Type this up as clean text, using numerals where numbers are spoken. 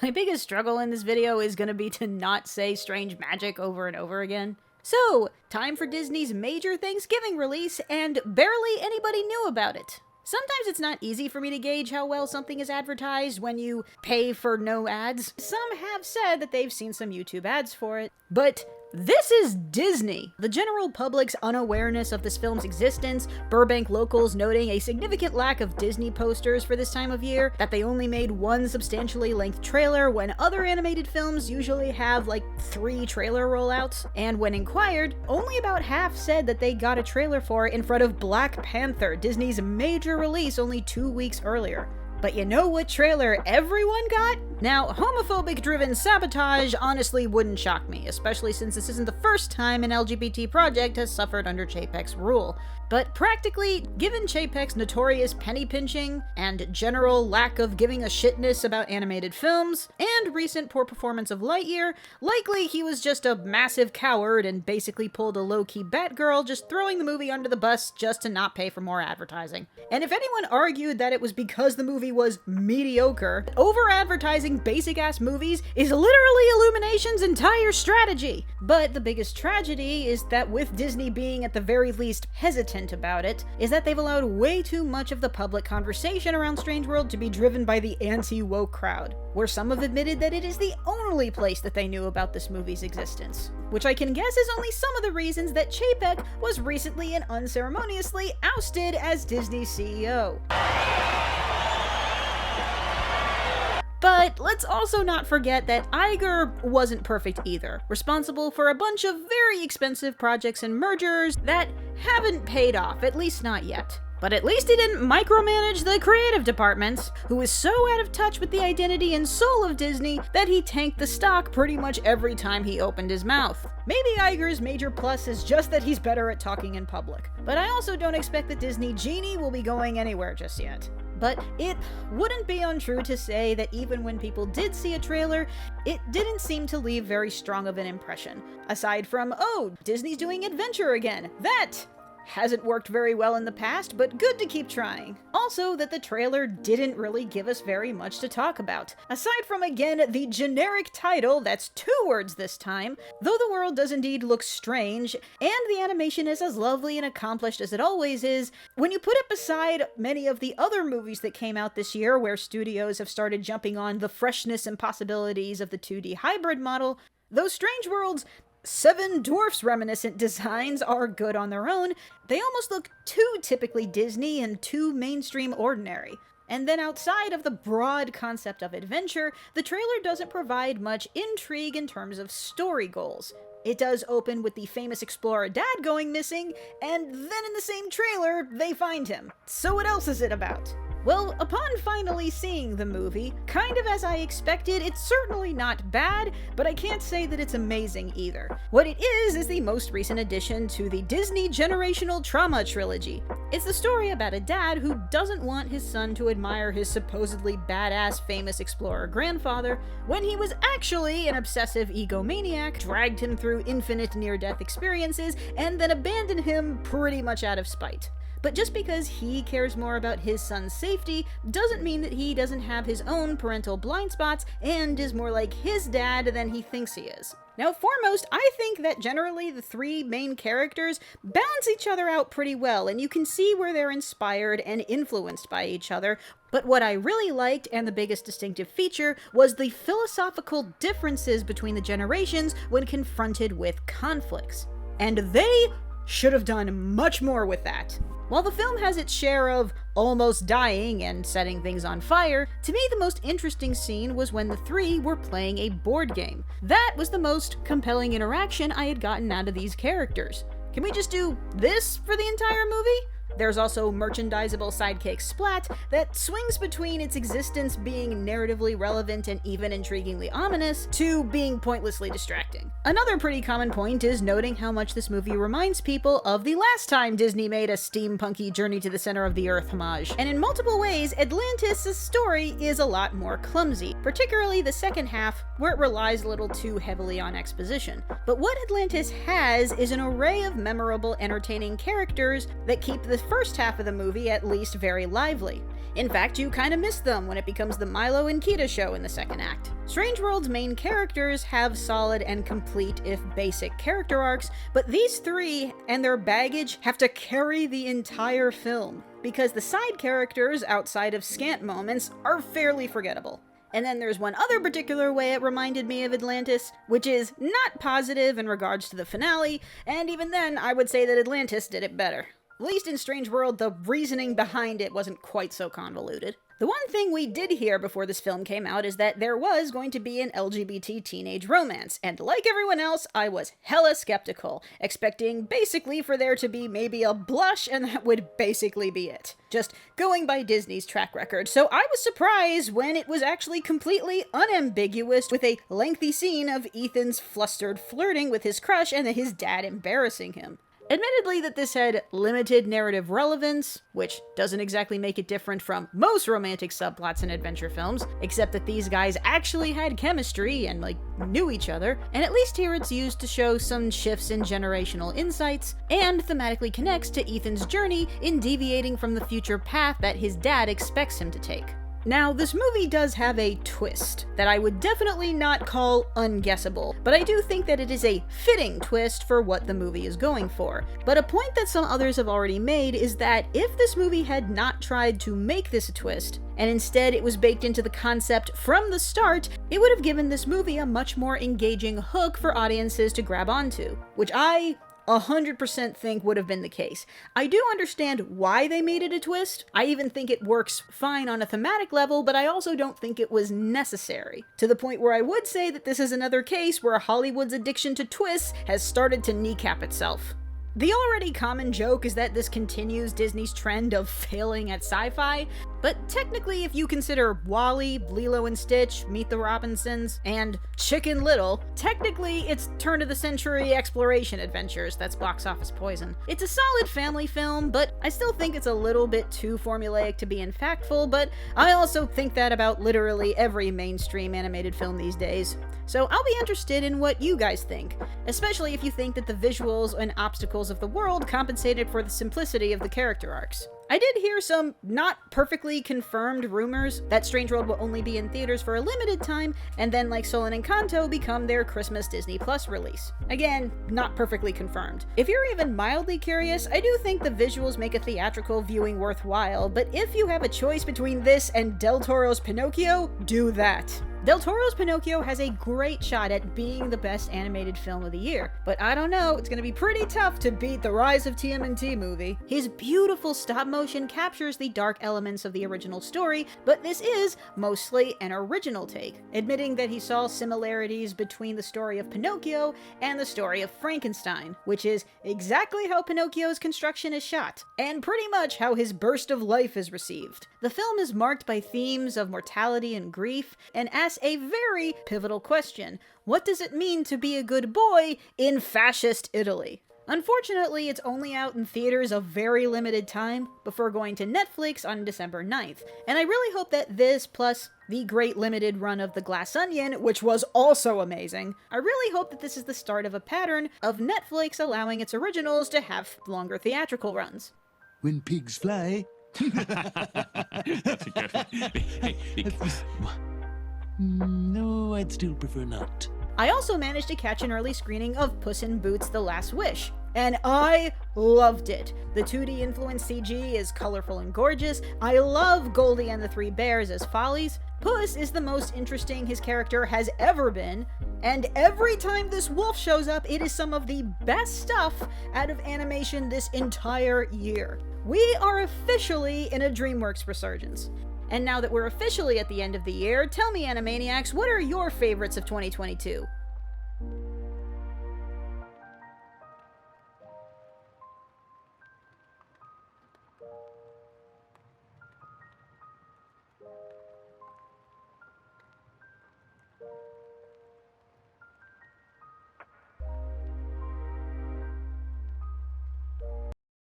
My biggest struggle in this video is gonna be to not say strange magic over and over again. So, time for Disney's major Thanksgiving release, and barely anybody knew about it. Sometimes it's not easy for me to gauge how well something is advertised when you pay for no ads. Some have said that they've seen some YouTube ads for it, but this is Disney. The general public's unawareness of this film's existence, Burbank locals noting a significant lack of Disney posters for this time of year, that they only made one substantially length trailer when other animated films usually have like 3 trailer rollouts, and when inquired, only about half said that they got a trailer for it in front of Black Panther, Disney's major release only 2 weeks earlier. But you know what trailer everyone got? Now, homophobic-driven sabotage honestly wouldn't shock me, especially since this isn't the first time an LGBT project has suffered under Chapek's rule. But practically, given Chapek's notorious penny-pinching and general lack of giving a shitness about animated films, and recent poor performance of Lightyear, likely he was just a massive coward and basically pulled a low-key Batgirl, just throwing the movie under the bus just to not pay for more advertising. And if anyone argued that it was because the movie was mediocre, over-advertising basic-ass movies is literally Illumination's entire strategy. But the biggest tragedy is that with Disney being at the very least hesitant about it, is that they've allowed way too much of the public conversation around Strange World to be driven by the anti-woke crowd, where some have admitted that it is the only place that they knew about this movie's existence. Which I can guess is only some of the reasons that Chapek was recently and unceremoniously ousted as Disney's CEO. But let's also not forget that Iger wasn't perfect either, responsible for a bunch of very expensive projects and mergers that haven't paid off, at least not yet. But at least he didn't micromanage the creative department, who was so out of touch with the identity and soul of Disney that he tanked the stock pretty much every time he opened his mouth. Maybe Iger's major plus is just that he's better at talking in public, but I also don't expect the Disney genie will be going anywhere just yet. But it wouldn't be untrue to say that even when people did see a trailer, it didn't seem to leave very strong of an impression. Aside from, oh, Disney's doing adventure again. That hasn't worked very well in the past, but good to keep trying. Also, that the trailer didn't really give us very much to talk about. Aside from, again, the generic title, that's 2 words this time, though the world does indeed look strange, and the animation is as lovely and accomplished as it always is, when you put it beside many of the other movies that came out this year where studios have started jumping on the freshness and possibilities of the 2D hybrid model, those Strange Worlds 7 Dwarfs reminiscent designs are good on their own. They almost look too typically Disney and too mainstream ordinary. And then outside of the broad concept of adventure, the trailer doesn't provide much intrigue in terms of story goals. It does open with the famous explorer dad going missing, and then in the same trailer, they find him. So what else is it about? Well, upon finally seeing the movie, kind of as I expected, it's certainly not bad, but I can't say that it's amazing either. What it is the most recent addition to the Disney generational trauma trilogy. It's the story about a dad who doesn't want his son to admire his supposedly badass famous explorer grandfather, when he was actually an obsessive egomaniac, dragged him through infinite near-death experiences, and then abandoned him pretty much out of spite. But just because he cares more about his son's safety doesn't mean that he doesn't have his own parental blind spots and is more like his dad than he thinks he is. Now, foremost, I think that generally the 3 main characters balance each other out pretty well, and you can see where they're inspired and influenced by each other. But what I really liked, and the biggest distinctive feature, was the philosophical differences between the generations when confronted with conflicts. And they should have done much more with that. While the film has its share of almost dying and setting things on fire, to me the most interesting scene was when the 3 were playing a board game. That was the most compelling interaction I had gotten out of these characters. Can we just do this for the entire movie? There's also merchandisable sidekick Splat that swings between its existence being narratively relevant and even intriguingly ominous, to being pointlessly distracting. Another pretty common point is noting how much this movie reminds people of the last time Disney made a steampunky Journey to the Center of the Earth homage. And in multiple ways, Atlantis' story is a lot more clumsy, particularly the second half, where it relies a little too heavily on exposition. But what Atlantis has is an array of memorable, entertaining characters that keep the the first half of the movie at least very lively. In fact, you kinda miss them when it becomes the Milo and Kita show in the second act. Strange World's main characters have solid and complete, if basic, character arcs, but these three and their baggage have to carry the entire film, because the side characters, outside of scant moments, are fairly forgettable. And then there's one other particular way it reminded me of Atlantis, which is not positive in regards to the finale, and even then I would say that Atlantis did it better. At least in Strange World, the reasoning behind it wasn't quite so convoluted. The one thing we did hear before this film came out is that there was going to be an LGBT teenage romance, and like everyone else, I was hella skeptical, expecting basically for there to be maybe a blush and that would basically be it. Just going by Disney's track record, so I was surprised when it was actually completely unambiguous with a lengthy scene of Ethan's flustered flirting with his crush and his dad embarrassing him. Admittedly that this had limited narrative relevance, which doesn't exactly make it different from most romantic subplots in adventure films, except that these guys actually had chemistry and, knew each other, and at least here it's used to show some shifts in generational insights, and thematically connects to Ethan's journey in deviating from the future path that his dad expects him to take. Now, this movie does have a twist that I would definitely not call unguessable, but I do think that it is a fitting twist for what the movie is going for. But a point that some others have already made is that if this movie had not tried to make this a twist, and instead it was baked into the concept from the start, it would have given this movie a much more engaging hook for audiences to grab onto, which I 100% think would have been the case. I do understand why they made it a twist. I even think it works fine on a thematic level, but I also don't think it was necessary. To the point where I would say that this is another case where Hollywood's addiction to twists has started to kneecap itself. The already common joke is that this continues Disney's trend of failing at sci-fi, but technically if you consider WALL-E, Lilo and Stitch, Meet the Robinsons, and Chicken Little, technically it's turn-of-the-century exploration adventures that's box office poison. It's a solid family film, but I still think it's a little bit too formulaic to be impactful, but I also think that about literally every mainstream animated film these days. So I'll be interested in what you guys think, especially if you think that the visuals and obstacles of the world compensated for the simplicity of the character arcs. I did hear some not perfectly confirmed rumors that Strange World will only be in theaters for a limited time, and then like Soul and Encanto become their Christmas Disney Plus release. Again, not perfectly confirmed. If you're even mildly curious, I do think the visuals make a theatrical viewing worthwhile, but if you have a choice between this and Del Toro's Pinocchio, do that. Del Toro's Pinocchio has a great shot at being the best animated film of the year, but I don't know, it's gonna be pretty tough to beat the Rise of TMNT movie. His beautiful stop motion captures the dark elements of the original story, but this is mostly an original take, admitting that he saw similarities between the story of Pinocchio and the story of Frankenstein, which is exactly how Pinocchio's construction is shot, and pretty much how his burst of life is received. The film is marked by themes of mortality and grief, and asks a very pivotal question: what does it mean to be a good boy in fascist Italy? Unfortunately, it's only out in theaters a very limited time before going to Netflix on December 9th, and I really hope that this, plus the great limited run of The Glass Onion, which was also amazing, I really hope that this is the start of a pattern of Netflix allowing its originals to have longer theatrical runs. When pigs fly... No, I'd still prefer not. I also managed to catch an early screening of Puss in Boots: The Last Wish, and I loved it. The 2D influenced CG is colorful and gorgeous. I love Goldie and the Three Bears as Follies. Puss is the most interesting his character has ever been, and every time this wolf shows up, it is some of the best stuff out of animation this entire year. We are officially in a DreamWorks resurgence. And now that we're officially at the end of the year, tell me, Animaniacs, what are your favorites of 2022?